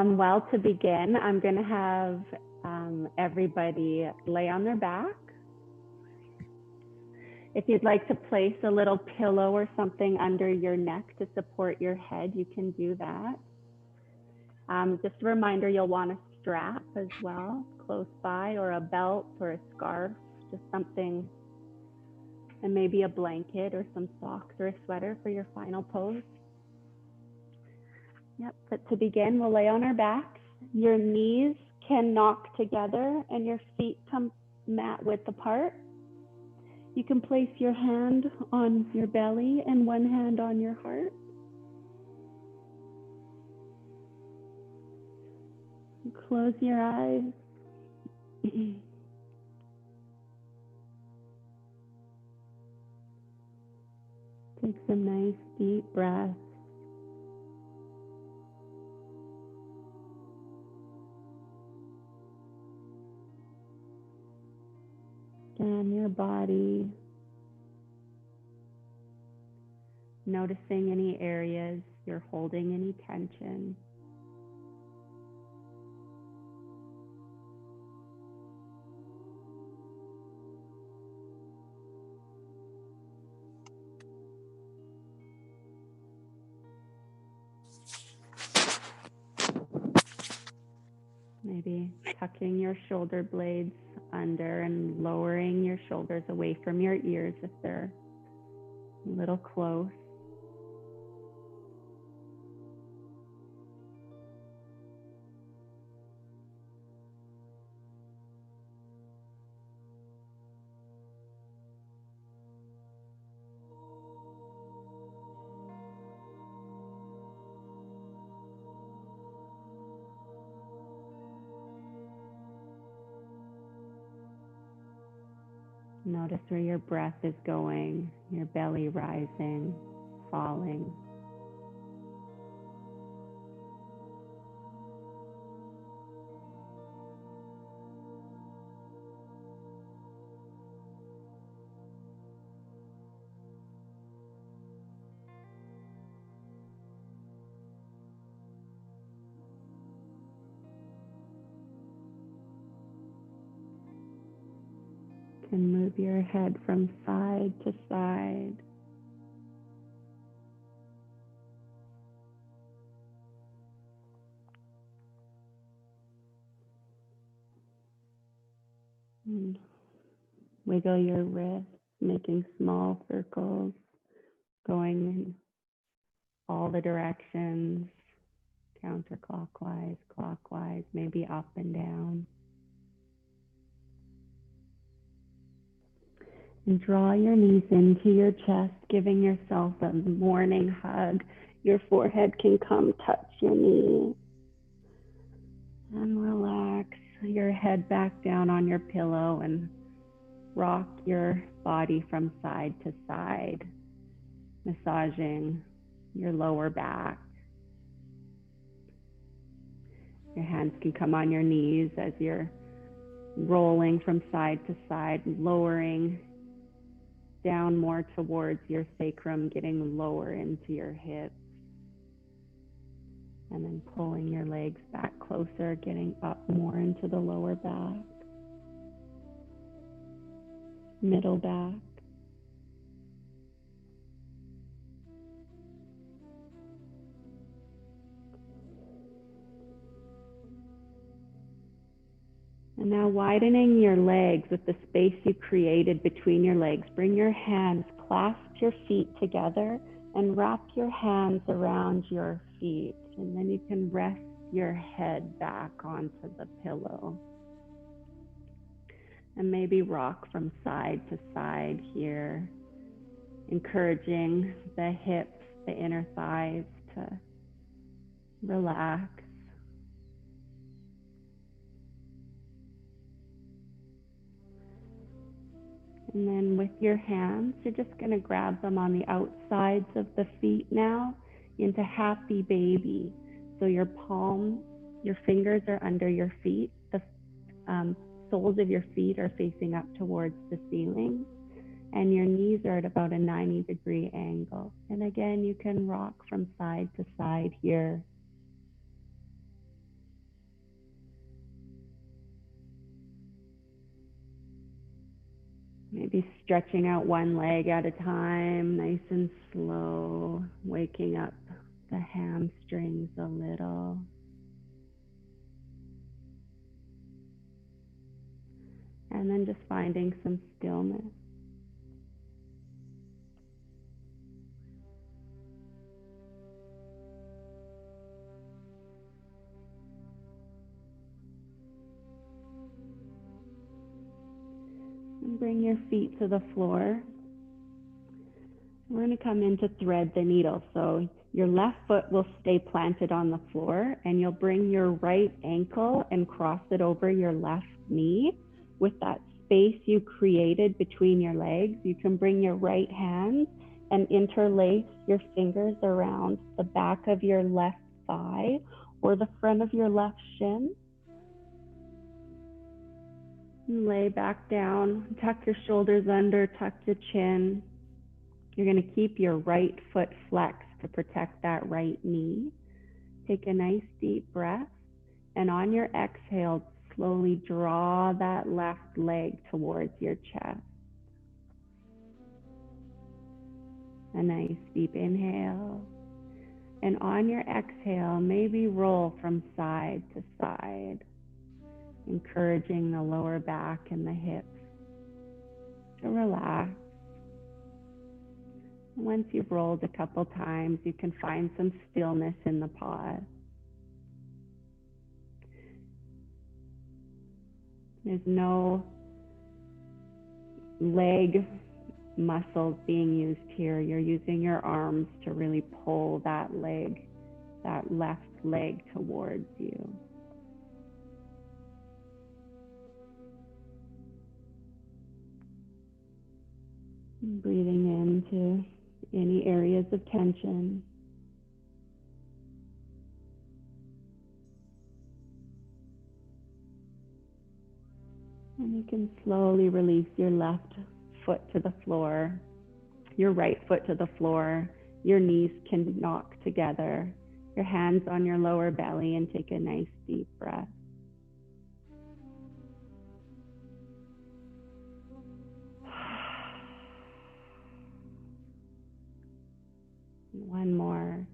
Well, to begin, I'm going to have everybody lay on their back. If you'd like to place a little pillow or something under your neck to support your head, you can do that. Just a reminder, you'll want a strap as well, close by, or a belt or a scarf, just something, and maybe a blanket or some socks or a sweater for your final pose. Yep, but to begin, we'll lay on our backs. Your knees can knock together and your feet come mat width apart. You can place your hand on your belly and one hand on your heart. Close your eyes. Take some nice deep breaths. Scan your body, noticing any areas you're holding any tension. Maybe tucking your shoulder blades under and lowering your shoulders away from your ears if they're a little close. Notice where your breath is going, your belly rising, falling. And move your head from side to side. And wiggle your wrists, making small circles, going in all the directions, counterclockwise, clockwise, maybe up and down. And draw your knees into your chest, giving yourself a morning hug. Your forehead can come touch your knee. And relax your head back down on your pillow and rock your body from side to side, massaging your lower back. Your hands can come on your knees as you're rolling from side to side, lowering down more towards your sacrum, getting lower into your hips, and then pulling your legs back closer, getting up more into the lower back, middle back. And now widening your legs with the space you created between your legs. Bring your hands, clasp your feet together and wrap your hands around your feet. And then you can rest your head back onto the pillow. And maybe rock from side to side here, encouraging the hips, the inner thighs to relax. And then with your hands, you're just going to grab them on the outsides of the feet now into happy baby. So your palms, your fingers are under your feet. The soles of your feet are facing up towards the ceiling. And your knees are at about a 90-degree angle. And again, you can rock from side to side here. Maybe stretching out one leg at a time, nice and slow, waking up the hamstrings a little. And then just finding some stillness. And bring your feet to the floor. We're going to come in to thread the needle. So your left foot will stay planted on the floor, and you'll bring your right ankle and cross it over your left knee. With that space you created between your legs, you can bring your right hand and interlace your fingers around the back of your left thigh or the front of your left shin. And lay back down, tuck your shoulders under, tuck your chin. You're going to keep your right foot flexed to protect that right knee. Take a nice deep breath, and on your exhale, slowly draw that left leg towards your chest. A nice deep inhale. And on your exhale, maybe roll from side to side, encouraging the lower back and the hips to relax. Once you've rolled a couple times, you can find some stillness in the pause. There's no leg muscles being used here. You're using your arms to really pull that leg, that left leg towards you. Breathing into any areas of tension. And you can slowly release your left foot to the floor, your right foot to the floor. Your knees can knock together. Your hands on your lower belly, and take a nice deep breath. One more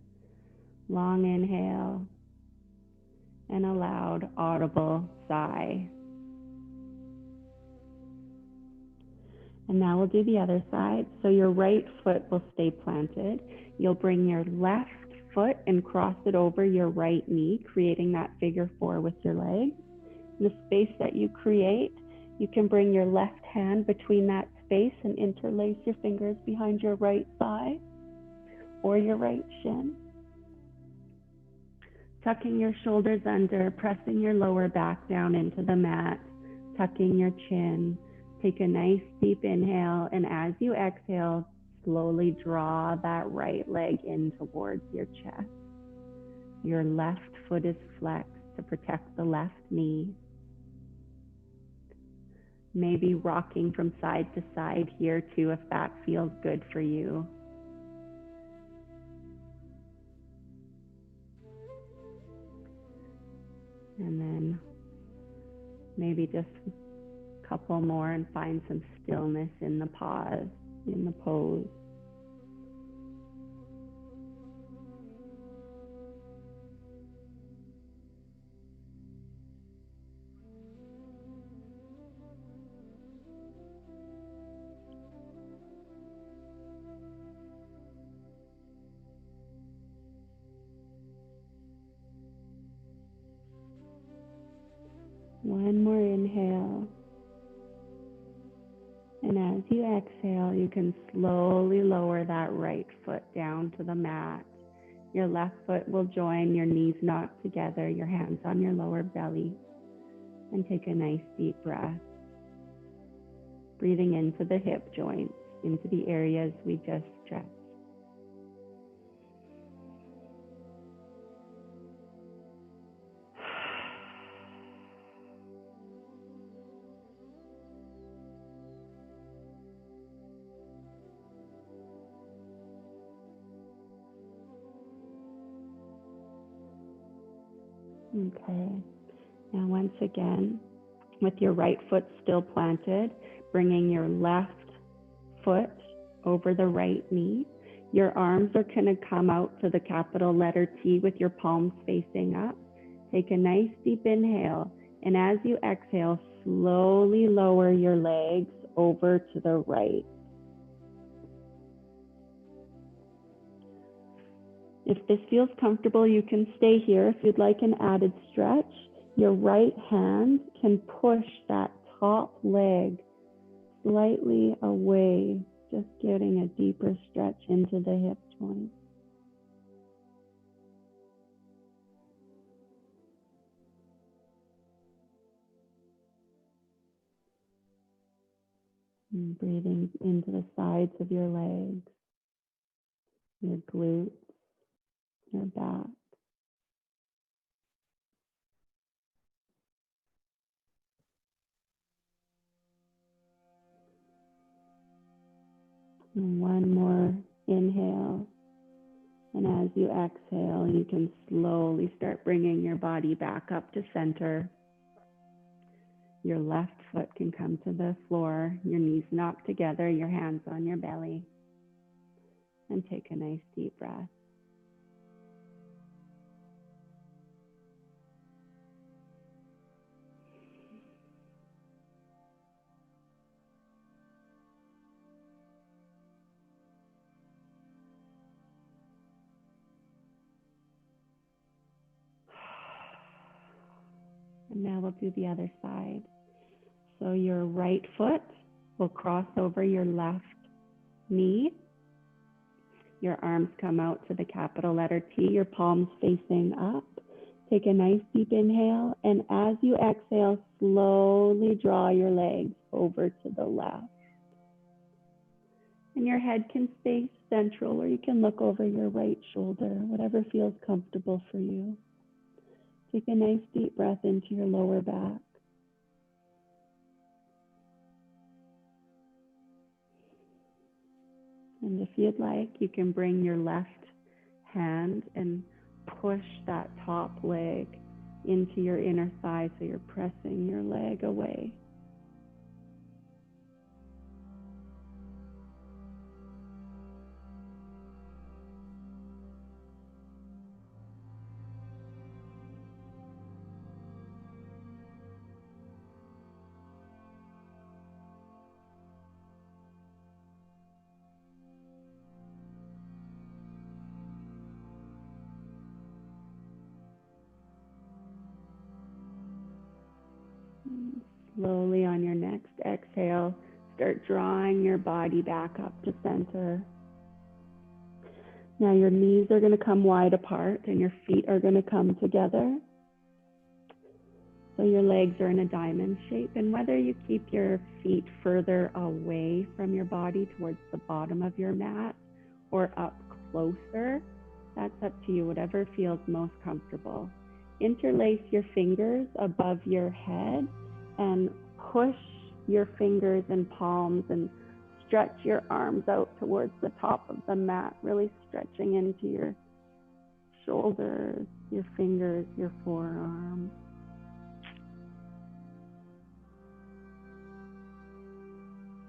long inhale and a loud audible sigh. And now we'll do the other side. So your right foot will stay planted. You'll bring your left foot and cross it over your right knee, creating that figure four with your legs. In the space that you create, you can bring your left hand between that space and interlace your fingers behind your right thigh or your right shin. Tucking your shoulders under, pressing your lower back down into the mat, tucking your chin. Take a nice deep inhale, and as you exhale, slowly draw that right leg in towards your chest. Your left foot is flexed to protect the left knee. Maybe rocking from side to side here too, if that feels good for you. And then maybe just a couple more and find some stillness in the pause, in the pose. One more inhale. And as you exhale, you can slowly lower that right foot down to the mat. Your left foot will join, your knees knocked together, your hands on your lower belly. And take a nice deep breath. Breathing into the hip joints, into the areas we just stretched. Okay, now once again, with your right foot still planted, bringing your left foot over the right knee. Your arms are going to come out to the capital letter T with your palms facing up. Take a nice deep inhale, and as you exhale, slowly lower your legs over to the right. If this feels comfortable, you can stay here. If you'd like an added stretch, your right hand can push that top leg slightly away, just getting a deeper stretch into the hip joint. And breathing into the sides of your legs, your glutes, your back. And one more inhale. And as you exhale, you can slowly start bringing your body back up to center. Your left foot can come to the floor, your knees knocked together, your hands on your belly. And take a nice deep breath. And now we'll do the other side. So your right foot will cross over your left knee. Your arms come out to the capital letter T, your palms facing up. Take a nice deep inhale, and as you exhale, slowly draw your legs over to the left. And your head can stay central, or you can look over your right shoulder, whatever feels comfortable for you. Take a nice deep breath into your lower back. And if you'd like, you can bring your left hand and push that top leg into your inner thigh so you're pressing your leg away. Slowly on your next exhale, start drawing your body back up to center. Now your knees are going to come wide apart and your feet are going to come together. So your legs are in a diamond shape, and whether you keep your feet further away from your body towards the bottom of your mat or up closer, that's up to you, whatever feels most comfortable. Interlace your fingers above your head and push your fingers and palms and stretch your arms out towards the top of the mat, really stretching into your shoulders, your fingers, your forearms.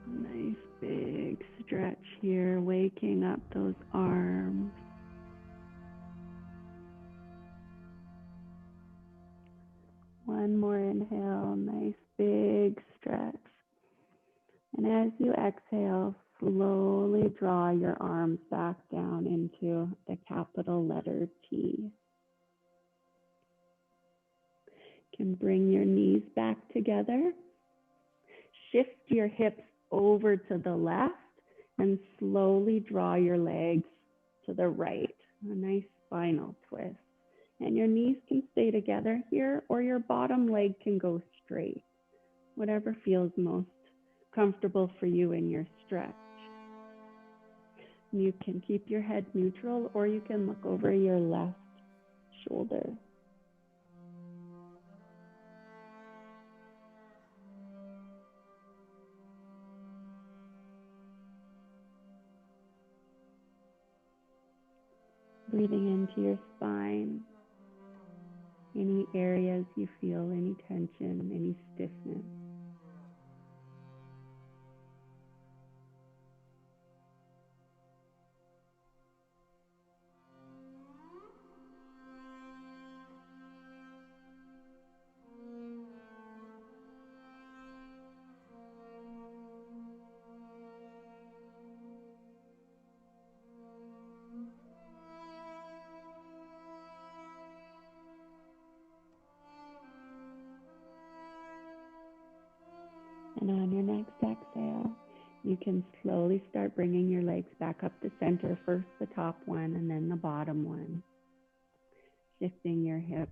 Nice big stretch here, waking up those arms. One more inhale, nice big stretch. And as you exhale, slowly draw your arms back down into the capital letter T. You can bring your knees back together. Shift your hips over to the left and slowly draw your legs to the right. A nice spinal twist. And your knees can stay together here, or your bottom leg can go straight. Whatever feels most comfortable for you in your stretch. You can keep your head neutral, or you can look over your left shoulder. Breathing into your spine. Any areas you feel any tension, any stiffness. And on your next exhale, you can slowly start bringing your legs back up to center. First the top one and then the bottom one. Shifting your hips,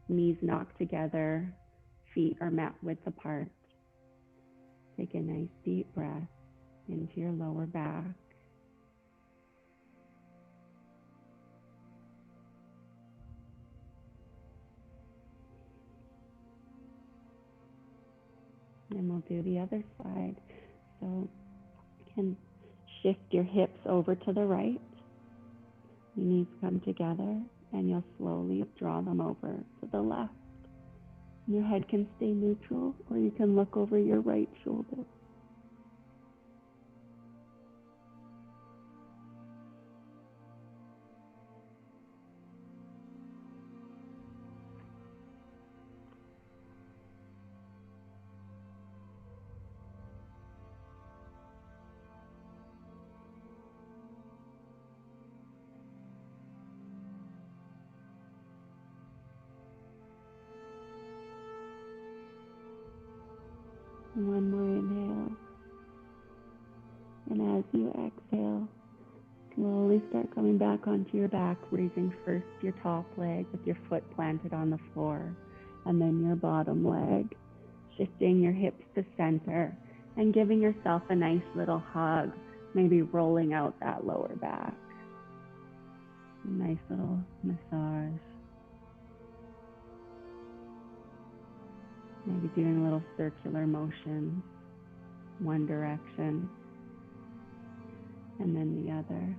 knees knocked together, feet are mat width apart. Take a nice deep breath into your lower back. And we'll do the other side. So you can shift your hips over to the right. Your knees come together and you'll slowly draw them over to the left. Your head can stay neutral or you can look over your right shoulder. One more inhale. And as you exhale, slowly start coming back onto your back, raising first your top leg with your foot planted on the floor, and then your bottom leg, shifting your hips to center and giving yourself a nice little hug, maybe rolling out that lower back. A nice little massage. Maybe doing a little circular motion, one direction, and then the other.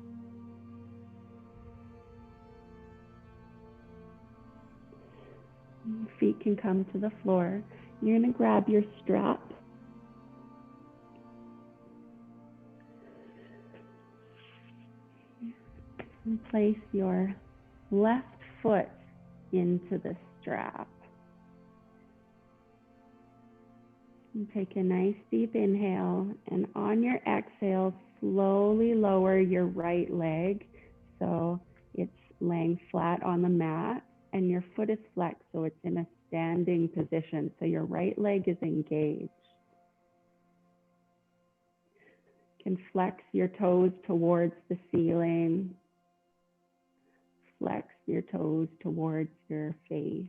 Your feet can come to the floor. You're going to grab your strap. And place your left foot into the strap. And take a nice deep inhale, and on your exhale, slowly lower your right leg so it's laying flat on the mat and your foot is flexed so it's in a standing position. So your right leg is engaged. You can flex your toes towards the ceiling. Flex your toes towards your face.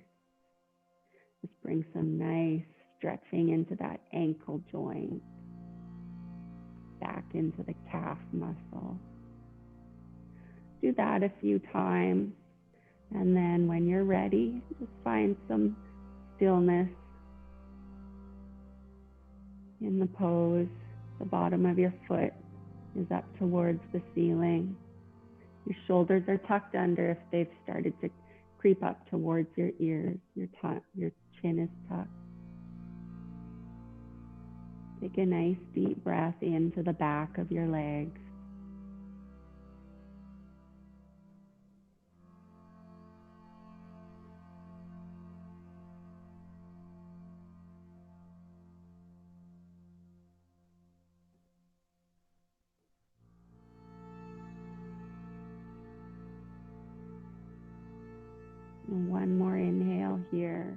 Just bring some nice stretching into that ankle joint, back into the calf muscle. Do that a few times, and then when you're ready, just find some stillness in the pose. The bottom of your foot is up towards the ceiling. Your shoulders are tucked under if they've started to creep up towards your ears. Your chin is tucked. Take a nice deep breath into the back of your legs. And one more inhale here.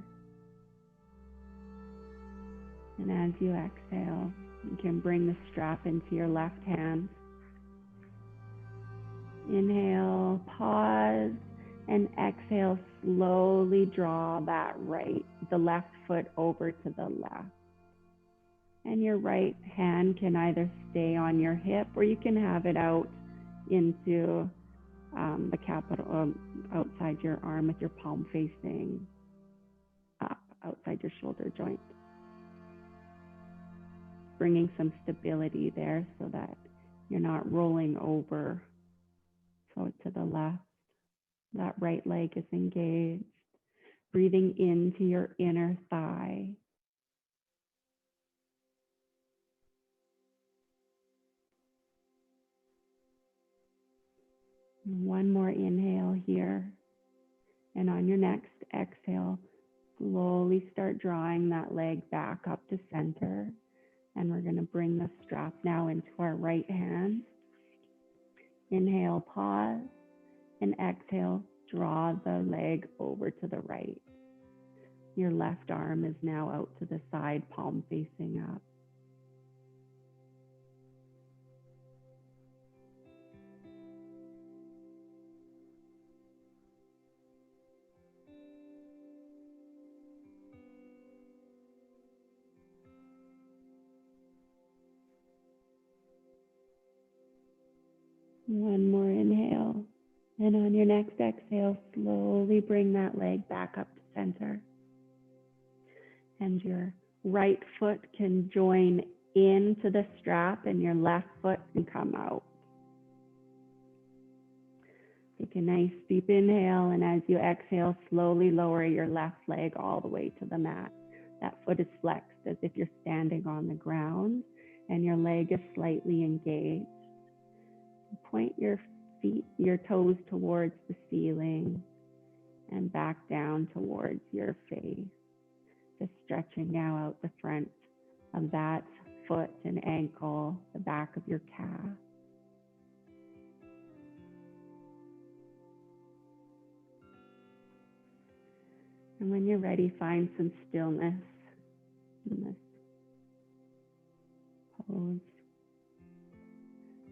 And as you exhale, you can bring the strap into your left hand. Inhale, pause, and exhale, slowly draw the left foot over to the left. And your right hand can either stay on your hip or you can have it out into the capital, outside your arm with your palm facing up, outside your shoulder joint. Bringing some stability there so that you're not rolling over. So to the left, that right leg is engaged. Breathing into your inner thigh. One more inhale here. And on your next exhale, slowly start drawing that leg back up to center. And we're going to bring the strap now into our right hand. Inhale, pause, and exhale, draw the leg over to the right. Your left arm is now out to the side, palm facing up. One more inhale. And on your next exhale, slowly bring that leg back up to center. And your right foot can join into the strap and your left foot can come out. Take a nice deep inhale, and as you exhale, slowly lower your left leg all the way to the mat. That foot is flexed as if you're standing on the ground, and your leg is slightly engaged. Point your feet, your toes towards the ceiling and back down towards your face. Just stretching now out the front of that foot and ankle, the back of your calf. And when you're ready, find some stillness in this pose.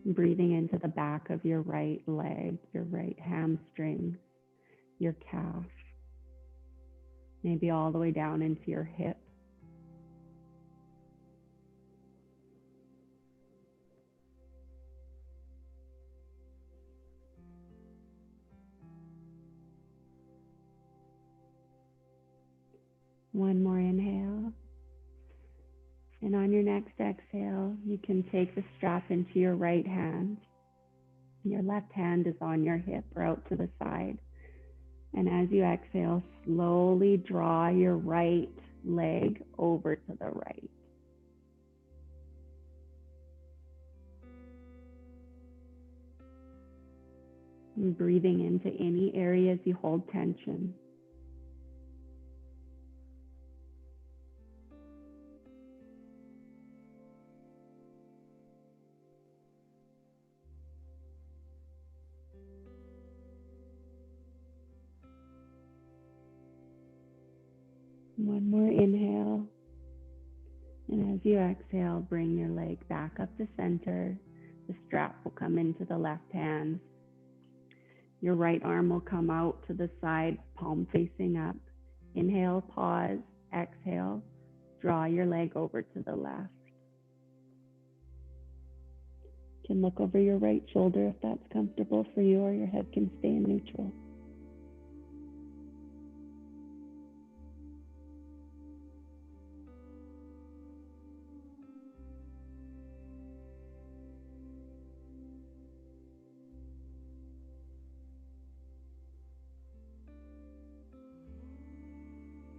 Breathing into the back of your right leg, your right hamstring, your calf, maybe all the way down into your hip. One more inhale. And on your next exhale, you can take the strap into your right hand. Your left hand is on your hip or out to the side. And as you exhale, slowly draw your right leg over to the right. And breathing into any areas you hold tension. One more inhale. And as you exhale, bring your leg back up to center. The strap will come into the left hand. Your right arm will come out to the side, palm facing up. Inhale, pause, exhale, draw your leg over to the left. You can look over your right shoulder if that's comfortable for you, or your head can stay in neutral.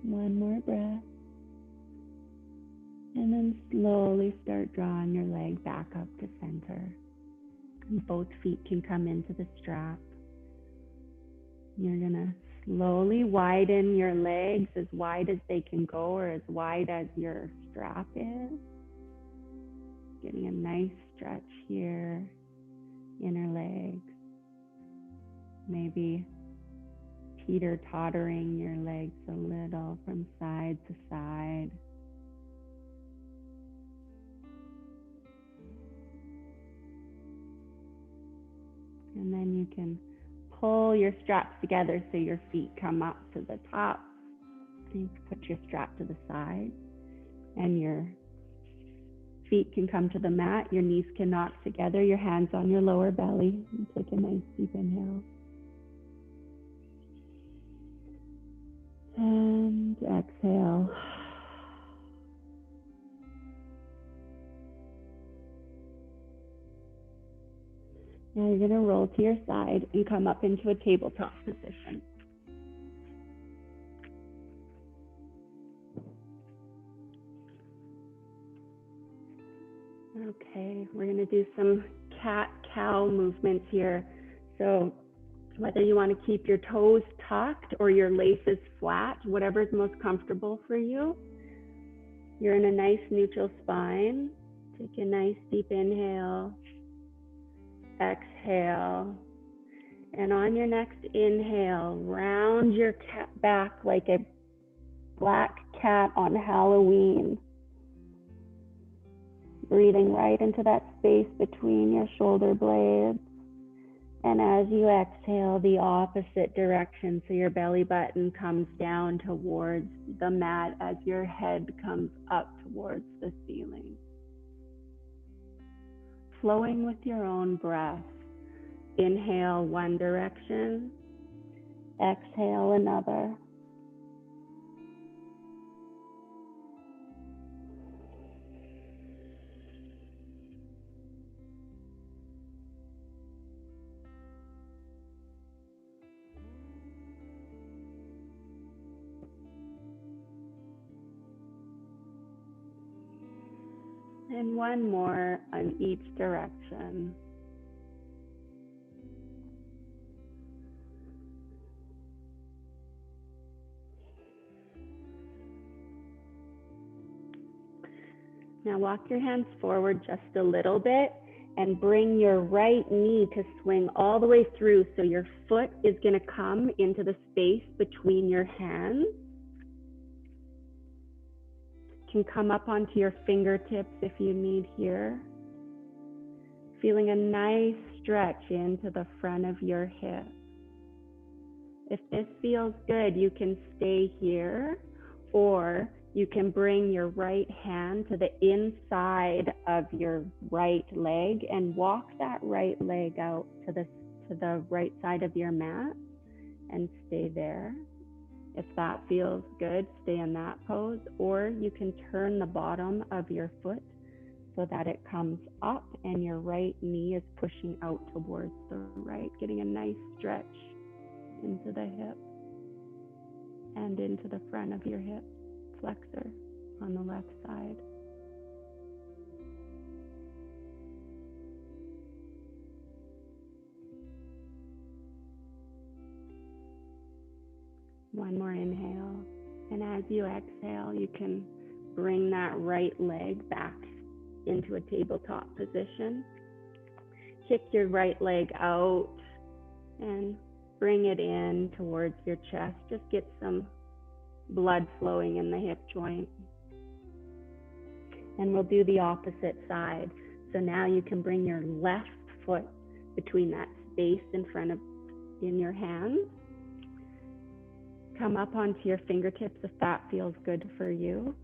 One more breath. And then slowly start drawing your leg back up to center. And both feet can come into the strap. You're going to slowly widen your legs as wide as they can go, or as wide as your strap is. Getting a nice stretch here, inner legs. Maybe teeter-tottering your legs a little from side to side. And then you can pull your straps together so your feet come up to the top. And you can put your strap to the side, and your feet can come to the mat. Your knees can knock together, your hands on your lower belly. And take a nice deep inhale. And exhale. Now you're going to roll to your side and come up into a tabletop position. Okay, we're going to do some cat-cow movements here. So whether you want to keep your toes tucked or your laces flat, whatever is most comfortable for you. You're in a nice neutral spine. Take a nice deep inhale. Exhale. And on your next inhale, round your back like a black cat on Halloween. Breathing right into that space between your shoulder blades. And as you exhale, the opposite direction, so your belly button comes down towards the mat as your head comes up towards the ceiling. Flowing with your own breath. inhale one direction, exhale another. And one more on each direction. Now walk your hands forward just a little bit and bring your right knee to swing all the way through. So your foot is going to come into the space between your hands. You can come up onto your fingertips if you need here. Feeling a nice stretch into the front of your hip. If this feels good, you can stay here, or you can bring your right hand to the inside of your right leg and walk that right leg out to the right side of your mat and stay there. If that feels good, stay in that pose, or you can turn the bottom of your foot so that it comes up and your right knee is pushing out towards the right, getting a nice stretch into the hip and into the front of your hip flexor on the left side. One more inhale, and as you exhale, you can bring that right leg back into a tabletop position. Kick your right leg out and bring it in towards your chest. Just get some blood flowing in the hip joint. And we'll do the opposite side. So now you can bring your left foot between that space in your hands. Come up onto your fingertips if that feels good for you.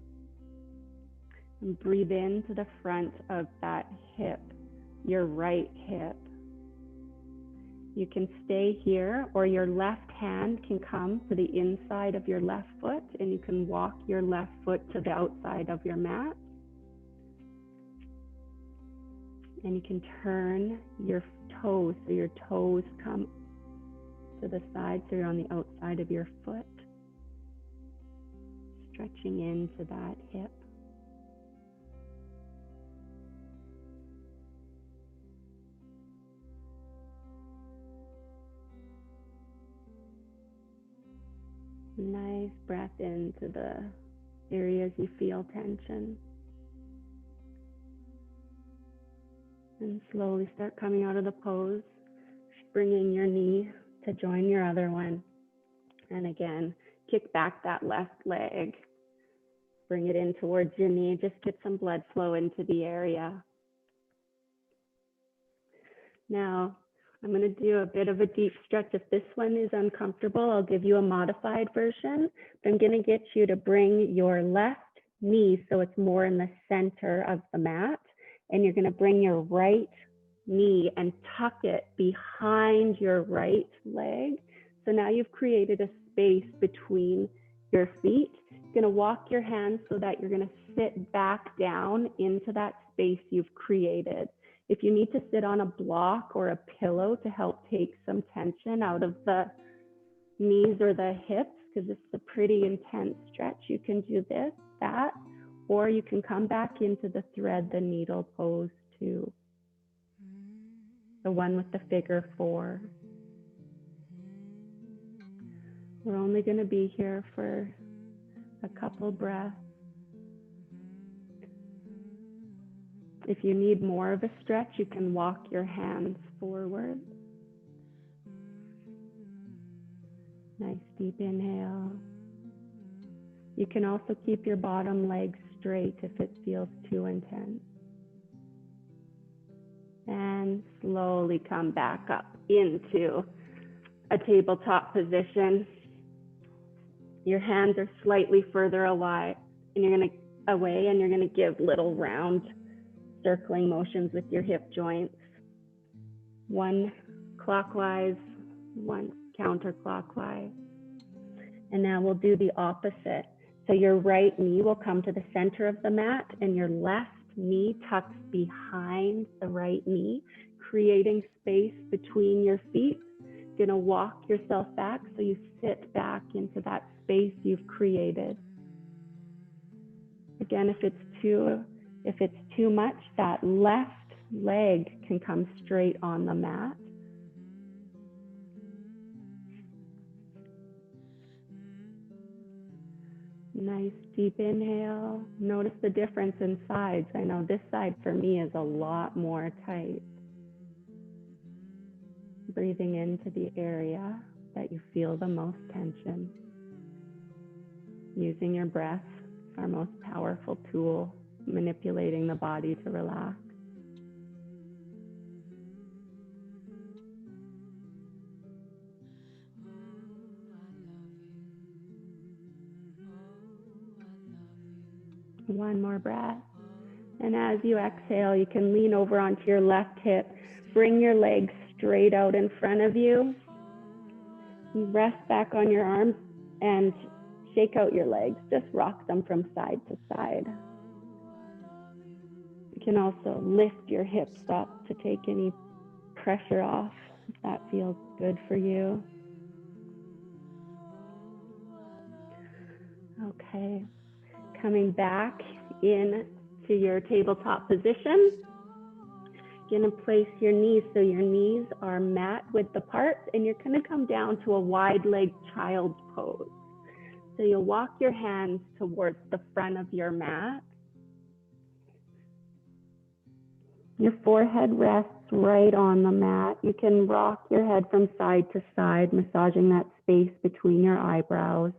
And breathe into the front of that hip, your right hip. You can stay here, or your left hand can come to the inside of your left foot, and you can walk your left foot to the outside of your mat. And you can turn your toes, so your toes come to the side, so you're on the outside of your foot, stretching into that hip. Nice breath into the areas you feel tension. And slowly start coming out of the pose, bringing your knee to join your other one. And again, kick back that left leg. Bring it in towards your knee. Just get some blood flow into the area. Now, I'm going to do a bit of a deep stretch. If this one is uncomfortable, I'll give you a modified version. But I'm going to get you to bring your left knee so it's more in the center of the mat. And you're going to bring your right knee and tuck it behind your right leg. So now you've created a space between your feet. You're going to walk your hands so that you're going to sit back down into that space you've created. If you need to sit on a block or a pillow to help take some tension out of the knees or the hips, because it's a pretty intense stretch, you can do that, or you can come back into the thread the needle pose too. The one with the figure 4. We're only going to be here for a couple breaths. If you need more of a stretch, you can walk your hands forward. Nice deep inhale. You can also keep your bottom leg straight if it feels too intense. And slowly come back up into a tabletop position. Your hands are slightly further away, and you're going to give little round circling motions with your hip joints. One clockwise, once counterclockwise. And now we'll do the opposite. So your right knee will come to the center of the mat and your left knee tucks behind the right knee, creating space between your feet. You're gonna walk yourself back so you sit back into that space you've created. Again, if it's too much, that left leg can come straight on the mat. Nice deep inhale. Notice the difference in sides. I know this side for me is a lot more tight. Breathing into the area that you feel the most tension. Using your breath, our most powerful tool, manipulating the body to relax. One more breath. And as you exhale, you can lean over onto your left hip. Bring your legs straight out in front of you. Rest back on your arms and shake out your legs. Just rock them from side to side. You can also lift your hips up to take any pressure off if that feels good for you. Okay. Coming back in to your tabletop position. You're going to place your knees so your knees are mat width apart, and you're going to come down to a wide-legged child's pose. So you'll walk your hands towards the front of your mat. Your forehead rests right on the mat. You can rock your head from side to side, massaging that space between your eyebrows.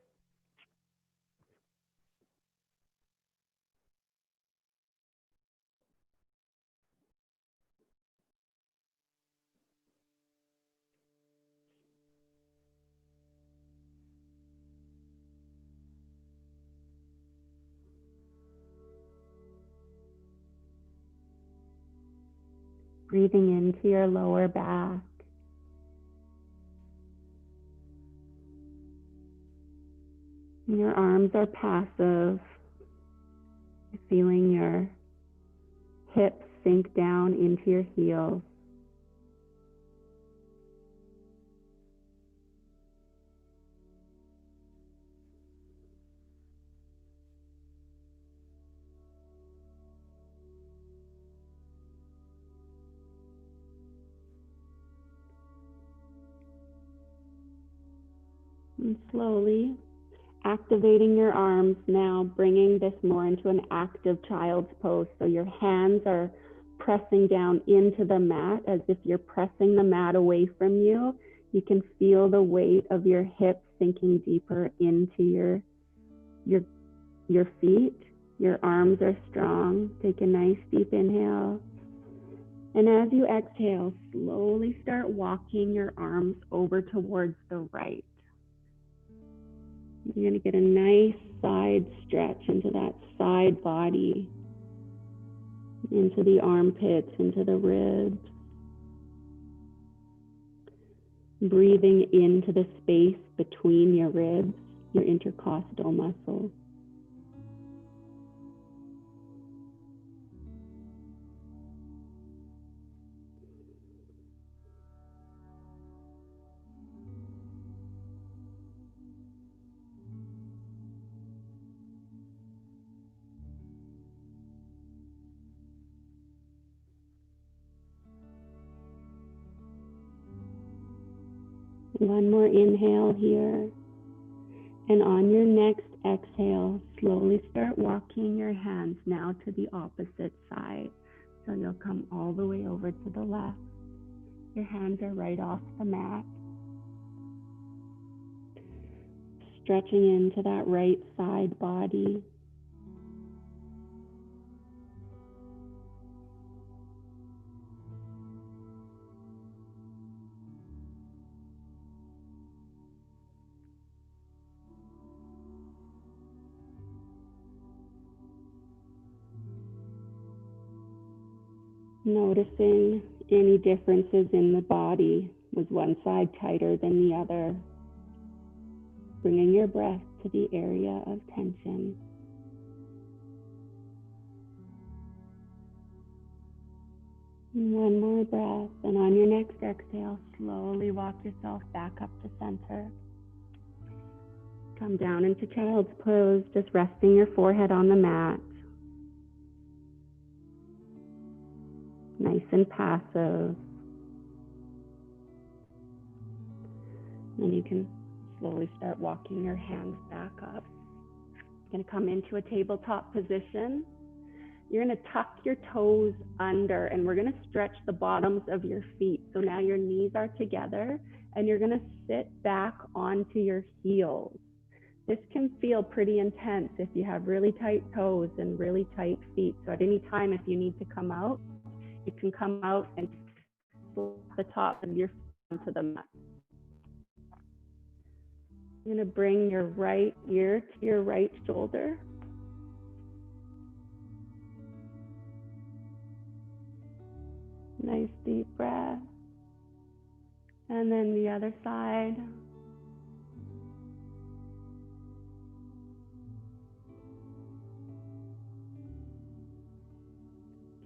Breathing into your lower back. And your arms are passive. Feeling your hips sink down into your heels. And slowly activating your arms now, bringing this more into an active child's pose. So your hands are pressing down into the mat as if you're pressing the mat away from you. You can feel the weight of your hips sinking deeper into your feet. Your arms are strong. Take a nice deep inhale. And as you exhale, slowly start walking your arms over towards the right. You're going to get a nice side stretch into that side body, into the armpits, into the ribs. Breathing into the space between your ribs, your intercostal muscles. One more inhale here. And on your next exhale, slowly start walking your hands now to the opposite side. So you'll come all the way over to the left. Your hands are right off the mat. Stretching into that right side body. Noticing any differences in the body, Was one side tighter than the other? Bringing your breath to the area of tension. And one more breath, and on your next exhale, slowly walk yourself back up to center. Come down into child's pose, just resting your forehead on the mat. Nice and passive. And you can slowly start walking your hands back up. You're going to come into a tabletop position. You're going to tuck your toes under, and we're going to stretch the bottoms of your feet. So now your knees are together, and you're going to sit back onto your heels. This can feel pretty intense if you have really tight toes and really tight feet. So at any time, if you need to come out, you can come out and slap the top of your feet onto the mat. You're going to bring your right ear to your right shoulder. Nice deep breath. And then the other side.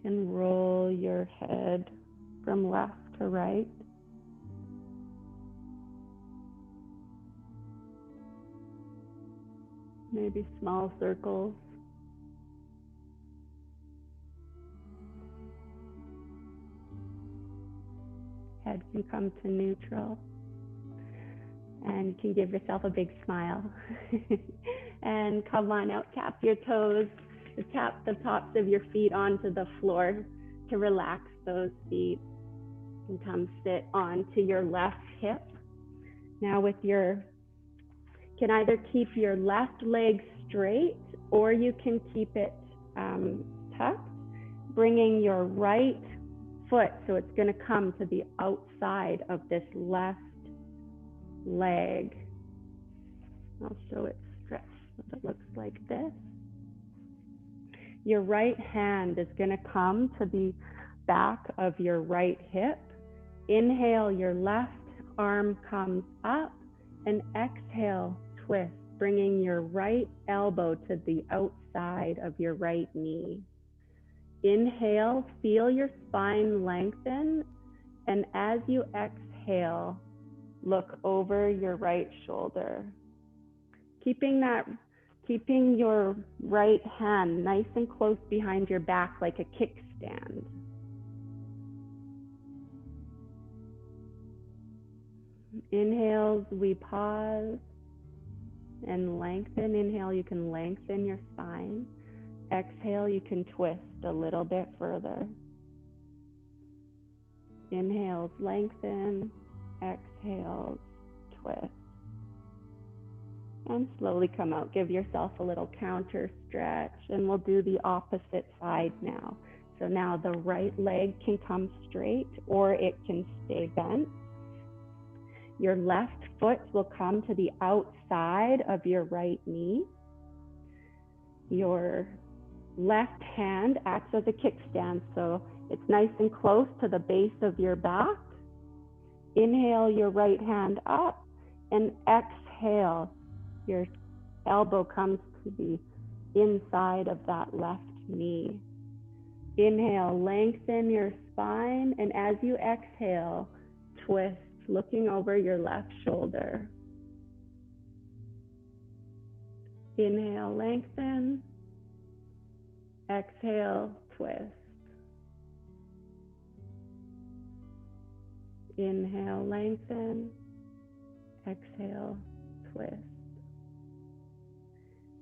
You can roll your head from left to right. Maybe small circles. Head can come to neutral. And you can give yourself a big smile. And come on out, tap your toes. Tap the tops of your feet onto the floor to relax those feet. And come sit onto your left hip. Now you can either keep your left leg straight or you can keep it tucked, bringing your right foot, so it's going to come to the outside of this left leg. I'll show it stretched so it looks like this. Your right hand is going to come to the back of your right hip. Inhale, your left arm comes up, and exhale, twist, bringing your right elbow to the outside of your right knee. Inhale, feel your spine lengthen, and as you exhale, look over your right shoulder. Keeping your right hand nice and close behind your back like a kickstand. Inhales, we pause and lengthen. Inhale, you can lengthen your spine. Exhale, you can twist a little bit further. Inhales, lengthen. Exhales, twist. And slowly come out. Give yourself a little counter stretch, and we'll do the opposite side now. So now the right leg can come straight or it can stay bent. Your left foot will come to the outside of your right knee. Your left hand acts as a kickstand, so it's nice and close to the base of your back. Inhale your right hand up, and exhale, your elbow comes to the inside of that left knee. Inhale, lengthen your spine, and as you exhale, twist, looking over your left shoulder. Inhale, lengthen. Exhale, twist. Inhale, lengthen. Exhale, twist.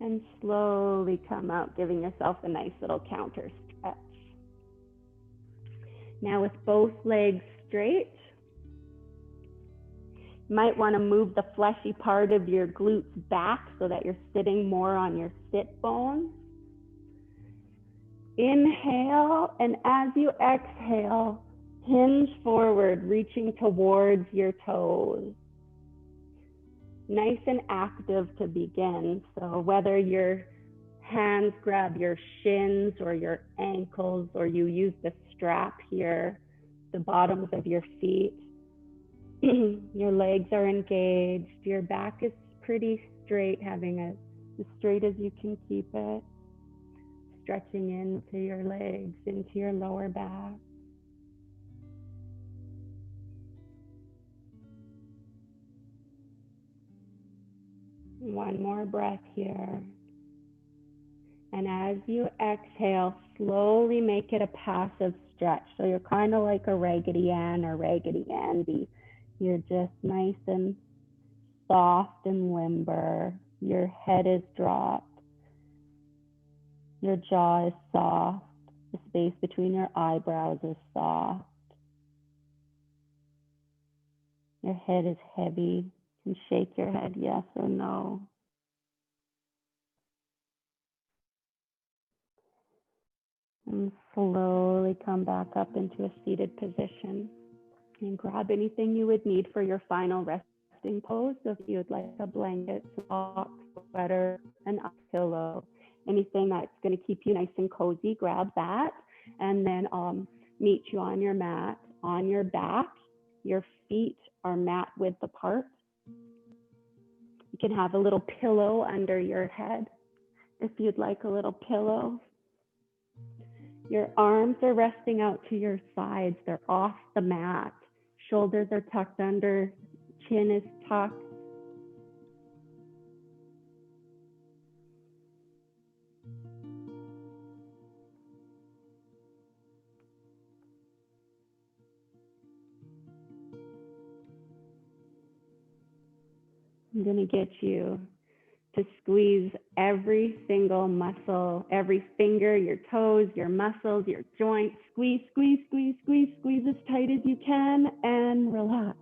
And slowly come out, giving yourself a nice little counter stretch. Now with both legs straight, you might want to move the fleshy part of your glutes back so that you're sitting more on your sit bones. Inhale, and as you exhale, hinge forward, reaching towards your toes. Nice and active to begin. So whether your hands grab your shins or your ankles, or you use the strap here, the bottoms of your feet, Your legs are engaged. Your back is pretty straight, having it as straight as you can keep it. Stretching into your legs, into your lower back. One more breath here. And as you exhale, slowly make it a passive stretch. So you're kind of like a Raggedy Ann or Raggedy Andy. You're just nice and soft and limber. Your head is dropped. Your jaw is soft. The space between your eyebrows is soft. Your head is heavy. You can shake your head yes or no. And slowly come back up into a seated position. And grab anything you would need for your final resting pose. So if you would like a blanket, socks, sweater, an pillow, anything that's going to keep you nice and cozy, grab that. And then meet you on your mat. On your back, your feet are mat width apart. You can have a little pillow under your head if you'd like a little pillow. Your arms are resting out to your sides. They're off the mat. Shoulders are tucked under. Chin is tucked. I'm going to get you to squeeze every single muscle, every finger, your toes, your muscles, your joints. Squeeze, squeeze, squeeze, squeeze, squeeze as tight as you can and relax.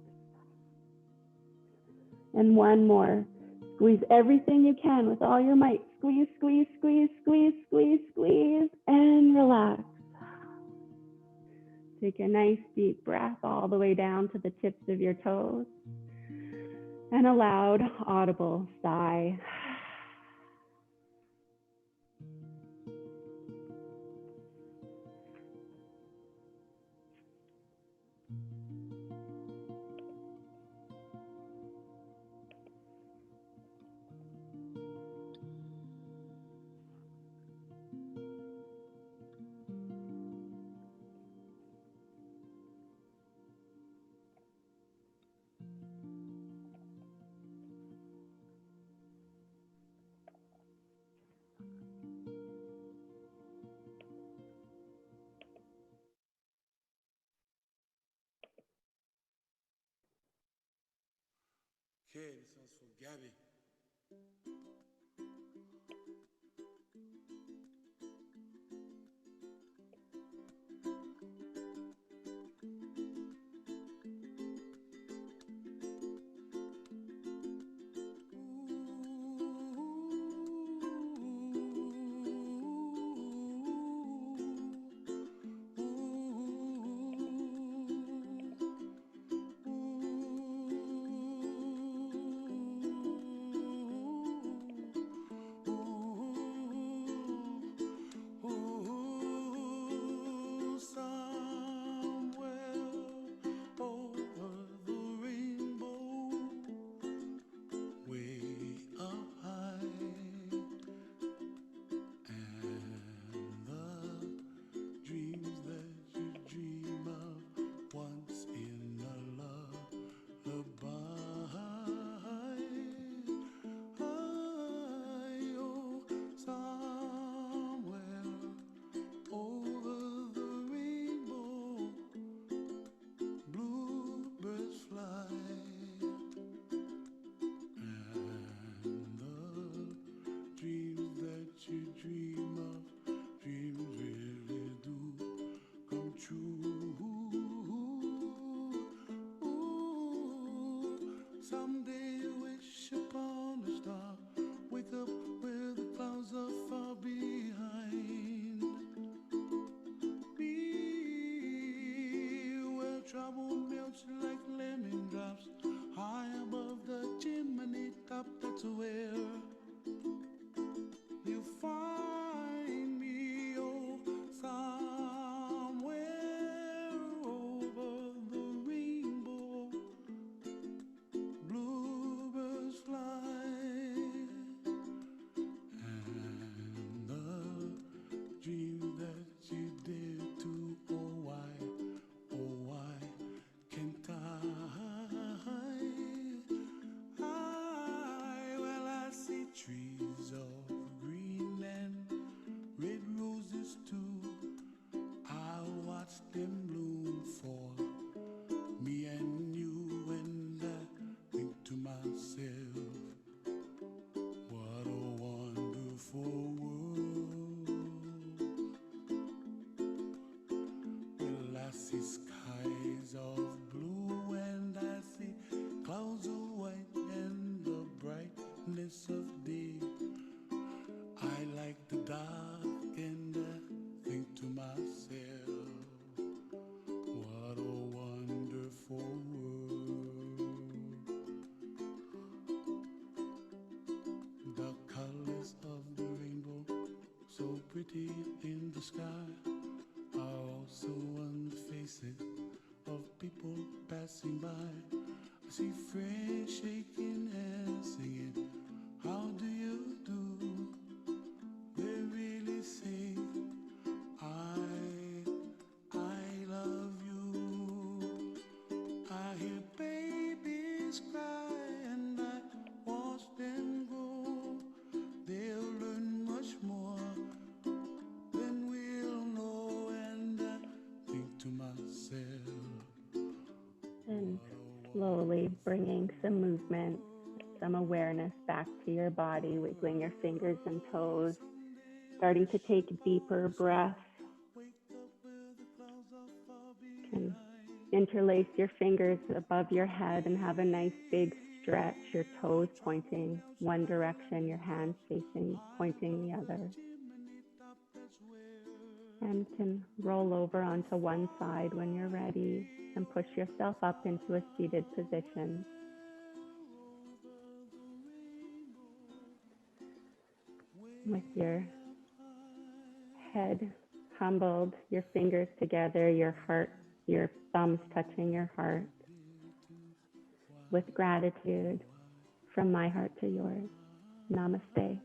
And one more. Squeeze everything you can with all your might. Squeeze, squeeze, squeeze, squeeze, squeeze, squeeze, and relax. Take a nice deep breath all the way down to the tips of your toes. And a loud, audible sigh. Okay, this one's for Gabby. Someday you wish upon a star, wake up where the clouds are far behind. Be where trouble melts like lemon drops, high above the chimney top. That's where you find me, oh, somewhere over the rainbow. clouds are white and the brightness of day. I like the dark and I think to myself, what a wonderful world. The colors of the rainbow, so pretty in the sky, are also on the faces of people passing by. I see friends shaking hands, singing, how do you do? They really say, I love you. I hear babies cry and I watch them grow. They'll learn much more than we'll know, and I think to myself, And slowly bringing some movement, some awareness back to your body, wiggling your fingers and toes, starting to take deeper breaths. You can interlace your fingers above your head and have a nice big stretch, your toes pointing one direction, your hands pointing the other. And can roll over onto one side when you're ready and push yourself up into a seated position. With your head humbled, your fingers together, your thumbs touching your heart, with gratitude from my heart to yours. Namaste.